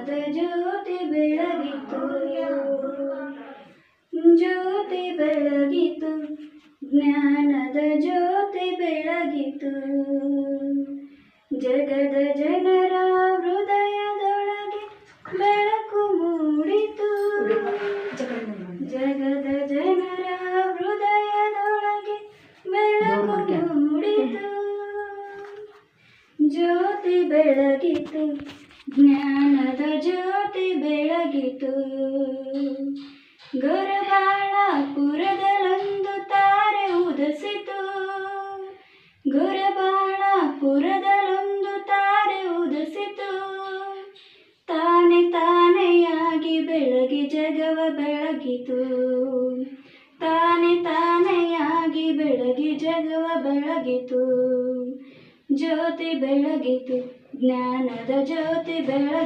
ಜ್ಞಾನದ ಜ್ಯೋತಿ ಬೆಳಗಿತು, ಜ್ಯೋತಿ ಬೆಳಗಿತು, ಜ್ಞಾನದ ಜ್ಯೋತಿ ಬೆಳಗಿತು. ಜಗದ ಜನರ ಹೃದಯದೊಳಗೆ ಬೆಳಕು ಮೂಡಿತು, ಜಗದ ಜನರ ಹೃದಯದೊಳಗೆ ಬೆಳಕು ಮೂಡಿತು. ಜ್ಯೋತಿ ಬೆಳಗಿತು, ಜ್ಞಾನದ ಜ್ಯೋತಿ ಬೆಳಗಿತು. ಗುರುಬಾಣಪುರದಲ್ಲೊಂದು ತಾರೆ ಉದಯಿಸಿತು, ಗುರುಬಾಣಪುರದಲ್ಲೊಂದು ತಾರೆ ಉದಯಿಸಿತು. ತಾನೆ ತಾನೆಯಾಗಿ ಬೆಳಗಿ ಜಗವ ಬೆಳಗಿತು, ತಾನೆ ತಾನೆಯಾಗಿ ಬೆಳಗಿ ಜಗವ ಬೆಳಗಿತು. ಜ್ಯೋತಿ ಬೆಳಗಿತು, ಜ್ಞಾನದ ಜ್ಯೋತಿ ಬೆಳಗಿತು.